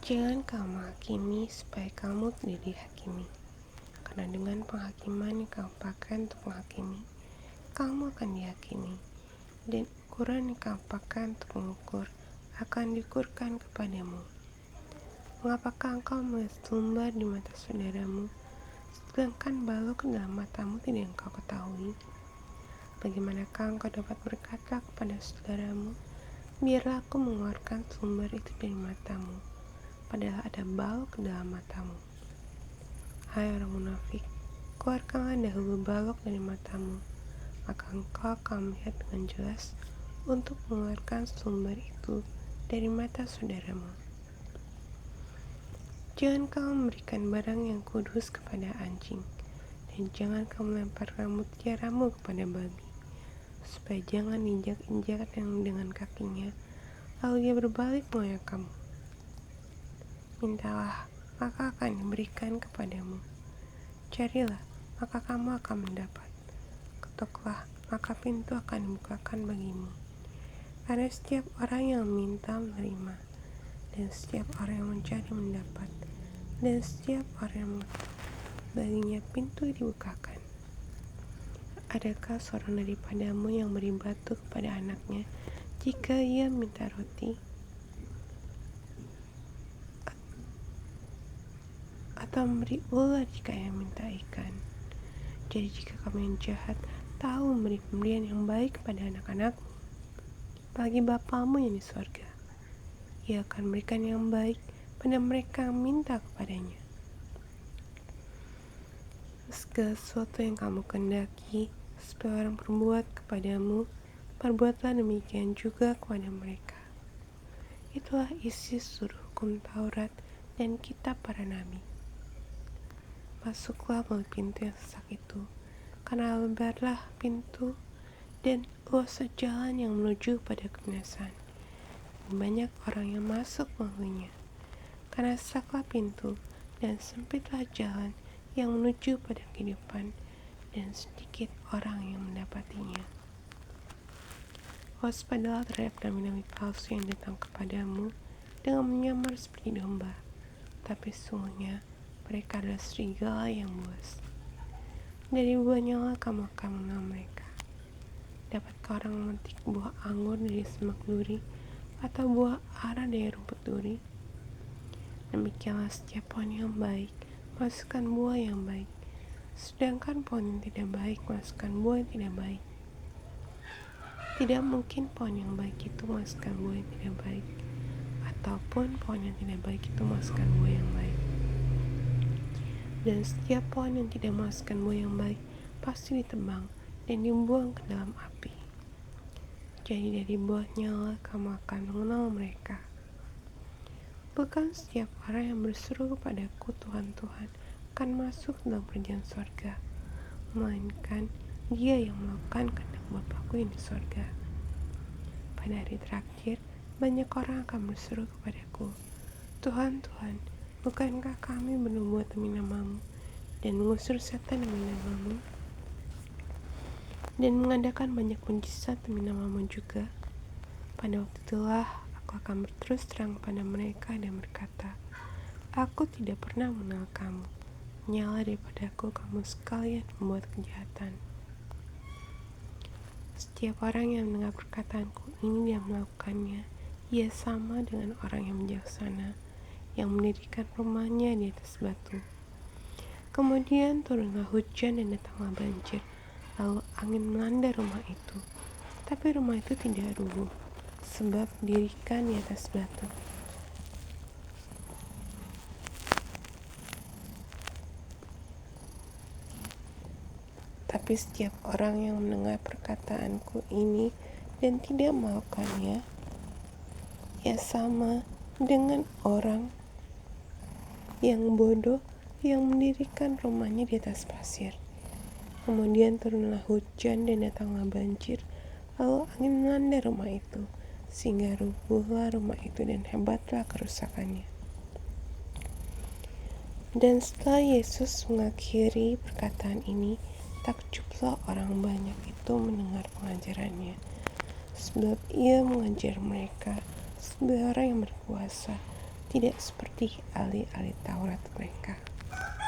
Jangan kau menghakimi supaya kamu tidak dihakimi. Karena dengan penghakiman yang kau pakai untuk menghakimi, kamu akan dihakimi. Dan ukuran yang kau pakai untuk mengukur akan diukurkan kepadamu. Mengapakah engkau melihat selumbar di mata saudaramu, sedangkan balok ke dalam matamu tidak engkau ketahui? Bagaimanakah engkau dapat berkata kepada saudaramu, biarlah aku mengeluarkan selumbar itu dari matamu, padahal ada balok ke dalam matamu? Hai orang munafik, keluarkanlah dahulu balok dari matamu, maka engkau akan melihat dengan jelas untuk mengeluarkan selumbar itu dari mata saudaramu. Jangan kau memberikan barang yang kudus kepada anjing, dan jangan kau melemparkan mutiaramu kepada babi, supaya jangan injak-injak dengan kakinya, lalu dia berbalik mengoyak kamu. Mintalah, maka akan diberikan kepadamu. Carilah, maka kamu akan mendapat. Ketoklah, maka pintu akan dibukakan bagimu. Karena setiap orang yang meminta menerima, dan setiap orang yang mencari mendapat, dan setiap orang yang mengetuk, baginya pintu dibukakan. Adakah seorang daripadamu yang beri batu kepada anaknya jika ia minta roti? Atau memberi ular jika ia minta ikan? Jadi jika kamu yang jahat tahu memberi pemberian yang baik kepada anak-anakmu, bagi Bapamu yang di surga, ia akan memberikan yang baik pada mereka yang minta kepadanya. Segala sesuatu yang kamu kehendaki supaya orang perbuat kepadamu, perbuatlah demikian juga kepada mereka. Itulah isi seluruh hukum Taurat dan kitab para nabi. Masuklah melalui pintu yang sesak itu, karena lebarlah pintu dan luasnya jalan yang menuju pada kebinasan. Banyak orang yang masuk melaluinya, karena sesaklah pintu dan sempitlah jalan yang menuju pada kehidupan, dan sedikit orang yang mendapatinya. Waspadalah terhadap nabi-nabi palsu yang datang kepadamu dengan menyamar seperti domba, tapi sesungguhnya mereka adalah serigala yang buas. Dari buahnya lah kamu akan mengenal mereka. Dapatkah orang memetik buah anggur dari semak duri, atau buah ara dari rumput duri? Demikianlah setiap pohon yang baik masukkan buah yang baik, sedangkan pohon yang tidak baik masukkan buah yang tidak baik. Tidak mungkin pohon yang baik itu masukkan buah yang tidak baik, ataupun pohon yang tidak baik itu masukkan buah yang baik. Dan setiap pohon yang tidak menghasilkan buah yang baik pasti ditebang dan dibuang ke dalam api. Jadi dari buahnya lah kamu akan mengenal mereka. Bukan setiap orang yang berseru kepadaku Tuhan, Tuhan akan masuk dalam kerajaan surga, melainkan dia yang melakukan kehendak Bapa-Ku yang di surga. Pada hari terakhir, banyak orang akan berseru kepadaku, Tuhan, Tuhan, bukankah kami bernubuat demi nama-Mu dan mengusir setan demi nama-Mu dan mengadakan banyak mujizat demi nama-Mu juga? Pada waktu itulah aku akan berterus terang pada mereka dan berkata, aku tidak pernah mengenal kamu. Nyala daripadaku kamu sekalian membuat kejahatan. Setiap orang yang mendengar perkataanku ini dan melakukannya, ia sama dengan orang yang bijaksana yang mendirikan rumahnya di atas batu. Kemudian turunlah hujan dan datanglah banjir, lalu angin melanda rumah itu. Tapi rumah itu tidak rubuh, sebab didirikan di atas batu. Tapi setiap orang yang mendengar perkataanku ini dan tidak melakukannya, ia sama dengan orang yang bodoh yang mendirikan rumahnya di atas pasir. Kemudian turunlah hujan dan datanglah banjir, lalu angin melanda rumah itu, sehingga rubuhlah rumah itu dan hebatlah kerusakannya. Dan setelah Yesus mengakhiri perkataan ini, takjublah orang banyak itu mendengar pengajarannya, sebab ia mengajar mereka sebagai orang yang berkuasa, tidak seperti ahli-ahli Taurat mereka.